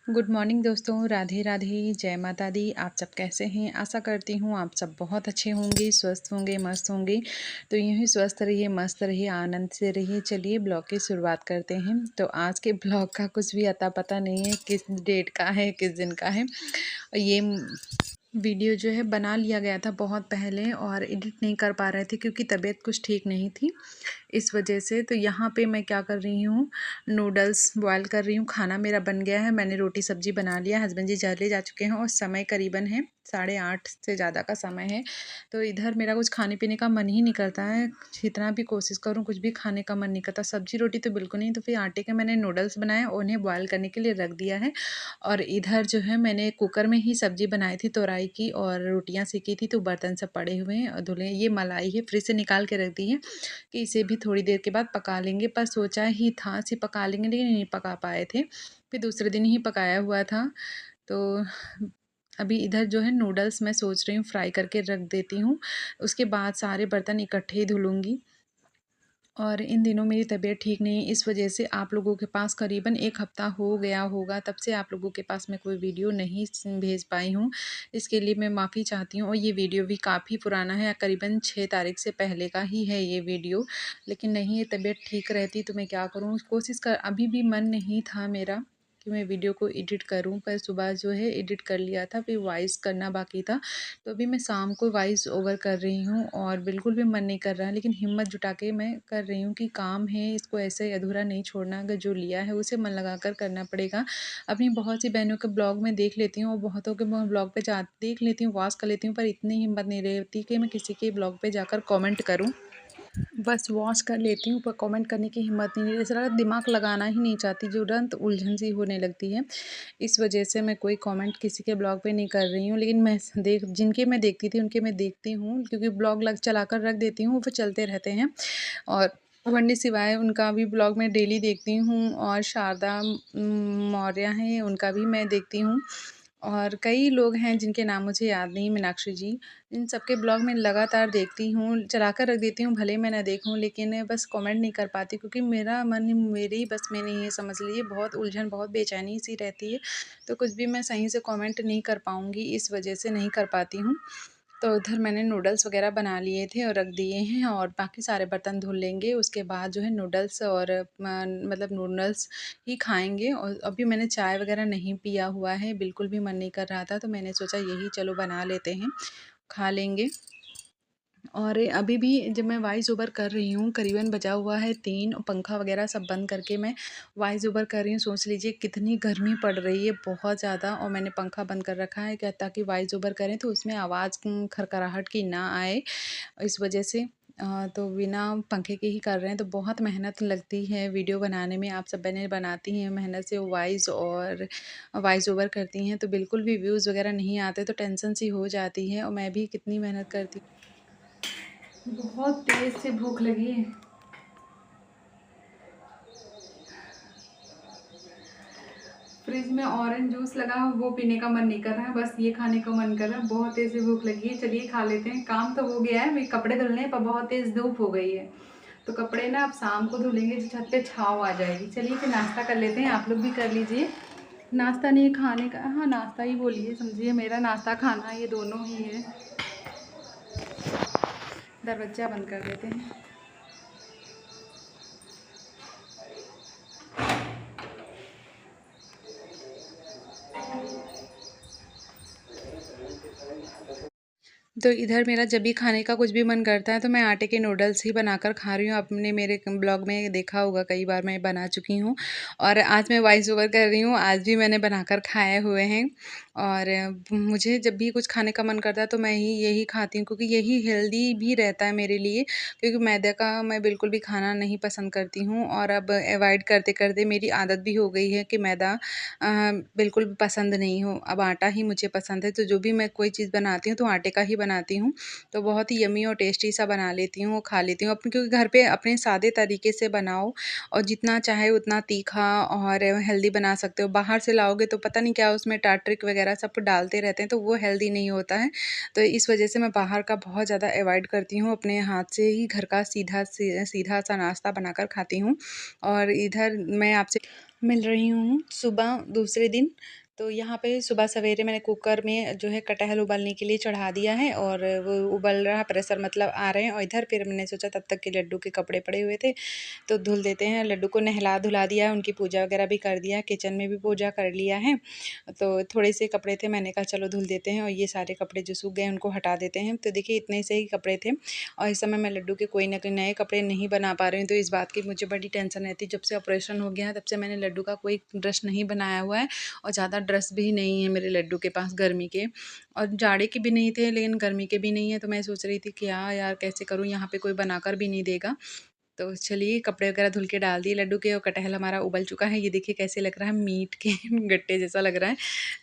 Good morning दोस्तों, राधे राधे, जय माता दी। आप सब कैसे हैं? आशा करती हूँ आप सब बहुत अच्छे होंगे, स्वस्थ होंगे, मस्त होंगे। तो यूँ ही स्वस्थ रहिए, मस्त रहिए, आनंद से रहिए। चलिए ब्लॉग की शुरुआत करते हैं। तो आज के ब्लॉग का कुछ भी अता पता नहीं है, किस डेट का है, किस दिन का है। ये वीडियो जो है बना लिया गया था बहुत पहले और एडिट नहीं कर पा रहे थे क्योंकि तबीयत कुछ ठीक नहीं थी, इस वजह से। तो यहाँ पे मैं क्या कर रही हूँ, नूडल्स बॉयल कर रही हूँ। खाना मेरा बन गया है, मैंने रोटी सब्जी बना लिया। हस्बैंड जी चले जा चुके हैं और समय करीबन है 8:30 से ज़्यादा का समय है। तो इधर मेरा कुछ खाने पीने का मन ही नहीं करता है, जितना भी कोशिश करूँ कुछ भी खाने का मन नहीं करता। सब्जी रोटी तो बिल्कुल नहीं। तो फिर आटे के मैंने नूडल्स बनाए, उन्हें बॉयल करने के लिए रख दिया है। और इधर जो है मैंने कुकर में ही सब्जी बनाई थी तोरई की, और रोटियां सेकी थी। तो बर्तन सब पड़े हुए हैं और धुले। ये मलाई है, फ्रिज से निकाल के रख दी है कि इसे भी थोड़ी देर के बाद पका लेंगे। पर सोचा ही था इसे पका लेंगे, लेकिन नहीं पका पाए थे। फिर दूसरे दिन ही पकाया हुआ था। तो अभी इधर जो है नूडल्स मैं सोच रही हूँ फ्राई करके रख देती हूँ। उसके बाद सारे बर्तन इकट्ठे ही धुलूँगी। और इन दिनों मेरी तबीयत ठीक नहीं है, इस वजह से आप लोगों के पास करीबन 1 हफ़्ता हो गया होगा, तब से आप लोगों के पास मैं कोई वीडियो नहीं भेज पाई हूँ। इसके लिए मैं माफ़ी चाहती हूँ। और ये वीडियो भी काफ़ी पुराना है, करीबन 6 तारीख से पहले का ही है ये वीडियो। लेकिन नहीं, ये तबीयत ठीक रहती तो मैं क्या करूँ, कोशिश कर अभी भी मन नहीं था मेरा कि मैं वीडियो को एडिट करूँ। पर सुबह जो है एडिट कर लिया था, फिर वॉइस करना बाकी था। तो अभी मैं शाम को वॉइस ओवर कर रही हूँ और बिल्कुल भी मन नहीं कर रहा है, लेकिन हिम्मत जुटा के मैं कर रही हूँ कि काम है, इसको ऐसे अधूरा नहीं छोड़ना। अगर जो लिया है उसे मन लगा कर करना पड़ेगा। अपनी बहुत सी बहनों के ब्लॉग में देख लेती हूँ और बहुतों के ब्लॉग पे जा देख लेती हूँ, वॉच कर लेती हूँ, पर इतनी हिम्मत नहीं रहती कि मैं किसी के ब्लॉग पे जाकर कॉमेंट करूँ। बस वॉच कर लेती हूँ, पर कमेंट करने की हिम्मत नहीं रहती। ऐसा लगा दिमाग लगाना ही नहीं चाहती, जो तुरंत उलझन सी होने लगती है। इस वजह से मैं कोई कमेंट किसी के ब्लॉग पे नहीं कर रही हूँ। लेकिन मैं जिनके मैं देखती थी उनके मैं देखती हूँ, क्योंकि ब्लॉग चलाकर रख देती हूँ, वो चलते रहते हैं। और वन्य सिवाय उनका भी ब्लॉग मैं डेली देखती हूँ। और शारदा मौर्य हैं, उनका भी मैं देखती हूँ। और कई लोग हैं जिनके नाम मुझे याद नहीं, मीनाक्षी जी, इन सबके ब्लॉग मैं लगातार देखती हूँ, चलाकर रख देती हूँ, भले मैं ना देखूँ, लेकिन बस कमेंट नहीं कर पाती क्योंकि मेरा मन मेरे ही बस में नहीं है, समझ लीजिए। बहुत उलझन, बहुत बेचैनी सी रहती है। तो कुछ भी मैं सही से कमेंट नहीं कर पाऊँगी, इस वजह से नहीं कर पाती हूँ। तो उधर मैंने नूडल्स वगैरह बना लिए थे और रख दिए हैं, और बाकी सारे बर्तन धुल लेंगे। उसके बाद जो है नूडल्स और मतलब नूडल्स ही खाएँगे। और अभी मैंने चाय वगैरह नहीं पिया हुआ है, बिल्कुल भी मन नहीं कर रहा था, तो मैंने सोचा यही चलो बना लेते हैं, खा लेंगे। और अभी भी जब मैं वॉइस ओवर कर रही हूँ, करीबन बजा हुआ है 3, और पंखा वगैरह सब बंद करके मैं वॉइस ओवर कर रही हूँ। सोच लीजिए कितनी गर्मी पड़ रही है, बहुत ज़्यादा। और मैंने पंखा बंद कर रखा है क्या, ताकि वॉइस ओवर करें तो उसमें आवाज़ खरखराहट की ना आए, इस वजह से। तो बिना पंखे के ही कर रहे हैं। तो बहुत मेहनत लगती है वीडियो बनाने में। आप सब बहनें बनाती हैं मेहनत से वॉइस और वॉइस ओवर करती हैं, तो बिल्कुल भी व्यूज़ वगैरह नहीं आते, तो टेंशन सी हो जाती है। और मैं भी कितनी मेहनत करती हूँ। बहुत तेज़ से भूख लगी है। फ्रिज में ऑरेंज जूस लगा, वो पीने का मन नहीं कर रहा है, बस ये खाने का मन कर रहा है। बहुत तेज़ से भूख लगी है, चलिए खा लेते हैं। काम तो हो गया है, अभी कपड़े धुलने हैं, पर बहुत तेज़ धूप हो गई है। तो कपड़े ना अब शाम को धुलेंगे, जो छत पे छाँव आ जाएगी। चलिए फिर नाश्ता कर लेते हैं, आप लोग भी कर लीजिए। नाश्ता नहीं, खाने का, हाँ नाश्ता ही बोलिए, समझिए मेरा नाश्ता खाना ये दोनों ही है। दरवाजा बंद कर देते हैं। तो इधर मेरा जब भी खाने का कुछ भी मन करता है तो मैं आटे के नूडल्स ही बनाकर खा रही हूँ। आपने मेरे ब्लॉग में देखा होगा, कई बार मैं बना चुकी हूँ। और आज मैं वॉइस ओवर कर रही हूँ, आज भी मैंने बनाकर खाए हुए हैं। और मुझे जब भी कुछ खाने का मन करता है तो मैं यही खाती हूँ, क्योंकि यही हेल्दी भी रहता है मेरे लिए। क्योंकि मैदे का मैं बिल्कुल भी खाना नहीं पसंद करती हूँ, और अब अवॉइड करते करते मेरी आदत भी हो गई है कि मैदा बिल्कुल भी पसंद नहीं हो। अब आटा ही मुझे पसंद है, तो जो भी मैं कोई चीज़ बनाती हूँ तो आटे का ही बनाती हूँ। तो बहुत ही यम्मी और टेस्टी सा बना लेती हूँ, खा लेती हूँ। क्योंकि घर पे अपने सादे तरीके से बनाओ, और जितना चाहे उतना तीखा और हेल्दी बना सकते हो। बाहर से लाओगे तो पता नहीं क्या उसमें टाट्रिक वगैरह सब डालते रहते हैं, तो वो हेल्दी नहीं होता है। तो इस वजह से मैं बाहर का बहुत ज़्यादा अवॉइड करती हूँ, अपने हाथ से ही घर का सीधा सा नाश्ता बनाकर खाती हूँ। और इधर मैं आपसे मिल रही हूँ सुबह दूसरे दिन। तो यहाँ पे सुबह सवेरे मैंने कुकर में जो है कटहल उबालने के लिए चढ़ा दिया है और वो उबल रहा, प्रेशर मतलब आ रहे हैं। और इधर फिर मैंने सोचा तब तक के लड्डू के कपड़े पड़े हुए थे तो धुल देते हैं। लड्डू को नहला धुला दिया है, उनकी पूजा वगैरह भी कर दिया, किचन में भी पूजा कर लिया है। तो थोड़े से कपड़े थे, मैंने कहा चलो धुल देते हैं और ये सारे कपड़े जो सूख गए उनको हटा देते हैं। तो देखिए इतने से ही कपड़े थे और इस समय मैं लड्डू के कोई ना कोई नए कपड़े नहीं बना पा रही हूँ। तो इस बात की मुझे बड़ी टेंशन रहती है। जब से ऑपरेशन हो गया है तब से मैंने लड्डू का कोई ड्रेस नहीं बनाया हुआ है और ज़्यादा ड्रेस भी नहीं है मेरे लड्डू के पास गर्मी के, और जाड़े के भी नहीं थे लेकिन गर्मी के भी नहीं है। तो मैं सोच रही थी कि यार कैसे करूँ, यहाँ पे कोई बनाकर भी नहीं देगा। तो चलिए कपड़े वगैरह धुल के डाल दिए लड्डू के और कटहल हमारा उबल चुका है। ये देखिए कैसे लग रहा है, मीट के गट्टे जैसा लग रहा है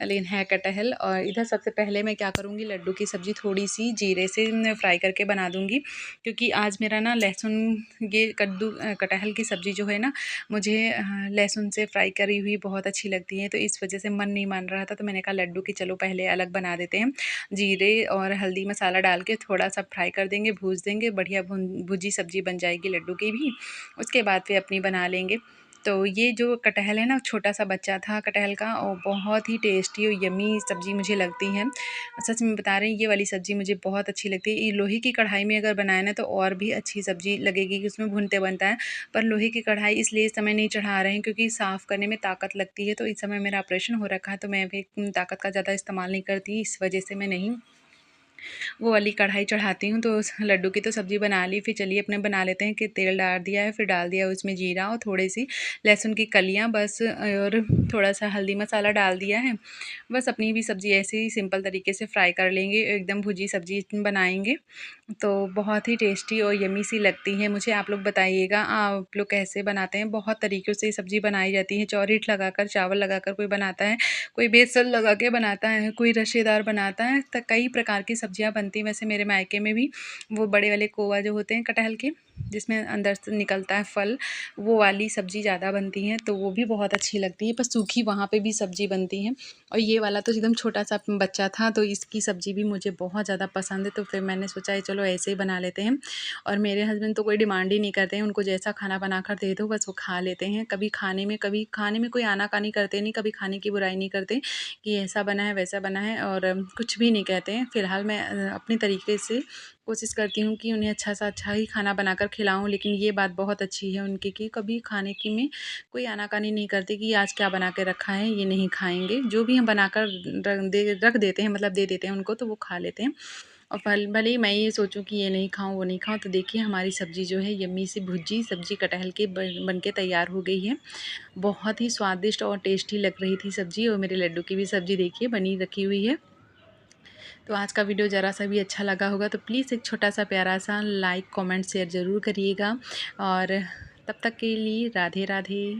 लेकिन है कटहल। और इधर सबसे पहले मैं क्या करूँगी, लड्डू की सब्ज़ी थोड़ी सी जीरे से फ्राई करके बना दूँगी, क्योंकि आज मेरा ना लहसुन, ये कटहल की सब्ज़ी जो है ना मुझे लहसुन से फ्राई करी हुई बहुत अच्छी लगती है। तो इस वजह से मन नहीं मान रहा था, तो मैंने कहा लड्डू की चलो पहले अलग बना देते हैं। जीरे और हल्दी मसाला डाल के थोड़ा सा फ्राई कर देंगे, भूज देंगे, बढ़िया भुजी सब्ज़ी बन जाएगी लड्डू की भी। उसके बाद फिर अपनी बना लेंगे। तो ये जो कटहल है ना, छोटा सा बच्चा था कटहल का और बहुत ही टेस्टी और यम्मी सब्ज़ी मुझे लगती है। सच में बता रही हूँ, ये वाली सब्ज़ी मुझे बहुत अच्छी लगती है। ये लोहे की कढ़ाई में अगर बनाए ना तो और भी अच्छी सब्ज़ी लगेगी, कि उसमें भुनते बनता है। पर लोहे की कढ़ाई इसलिए इस समय नहीं चढ़ा रहे हैं क्योंकि साफ़ करने में ताकत लगती है। तो इस समय मेरा ऑपरेशन हो रखा है तो मैं भी ताकत का ज़्यादा इस्तेमाल नहीं करती, इस वजह से मैं नहीं वो वाली कढ़ाई चढ़ाती हूँ। तो उस लड्डू की तो सब्ज़ी बना ली, फिर चलिए अपने बना लेते हैं। कि तेल डाल दिया है, फिर डाल दिया उसमें जीरा और थोड़ी सी लहसुन की कलियाँ बस, और थोड़ा सा हल्दी मसाला डाल दिया है। बस अपनी भी सब्ज़ी ऐसे ही सिंपल तरीके से फ्राई कर लेंगे, एकदम भुजी सब्ज़ी बनाएंगे तो बहुत ही टेस्टी और यम्मी सी लगती है। मुझे आप लोग बताइएगा आप लोग कैसे बनाते हैं। बहुत तरीक़ों से सब्ज़ी बनाई जाती है, चौरीठ लगाकर, चावल लगाकर कोई बनाता है, कोई बेसन लगा के बनाता है, कोई रसेदार बनाता है। तो कई प्रकार की सब्ज़ियाँ बनती हैं। वैसे मेरे मायके में भी वो बड़े वाले कोवा जो होते हैं कटहल के, जिसमें अंदर से निकलता है फल, वो वाली सब्ज़ी ज़्यादा बनती है, तो वो भी बहुत अच्छी लगती है। पर सूखी वहाँ पे भी सब्ज़ी बनती है। और ये वाला तो एकदम छोटा-सा बच्चा था तो इसकी सब्ज़ी भी मुझे बहुत ज़्यादा पसंद है। तो फिर मैंने सोचा चलो ऐसे ही बना लेते हैं। और मेरे हस्बैंड तो कोई डिमांड ही नहीं करते हैं, उनको जैसा खाना बनाकर दे दो बस वो खा लेते हैं। कभी खाने में कोई आनाकानी करते नहीं, कभी खाने की बुराई नहीं करते कि ऐसा बना है, वैसा बना है, और कुछ भी नहीं कहते हैं। फ़िलहाल मैं अपने तरीके से कोशिश करती हूँ कि उन्हें अच्छा सा अच्छा ही खाना बनाकर खिलाऊँ। लेकिन ये बात बहुत अच्छी है उनकी कि कभी खाने की में कोई आनाकानी नहीं करते कि आज क्या बना के रखा है, ये नहीं खाएँगे। जो भी हम बनाकर रख देते हैं, मतलब दे देते हैं उनको, तो वो खा लेते हैं। और भले ही मैं ये सोचूं कि ये नहीं खाऊं वो नहीं खाऊं। तो देखिए हमारी सब्ज़ी जो है यम्मी सी भुजी सब्ज़ी कटहल की बन के तैयार हो गई है। बहुत ही स्वादिष्ट और टेस्टी लग रही थी सब्ज़ी। और मेरे लड्डू की भी सब्ज़ी देखिए बनी रखी हुई है। तो आज का वीडियो ज़रा सा भी अच्छा लगा होगा तो प्लीज़ एक छोटा सा प्यारा सा लाइक कमेंट शेयर ज़रूर करिएगा। और तब तक के लिए राधे राधे।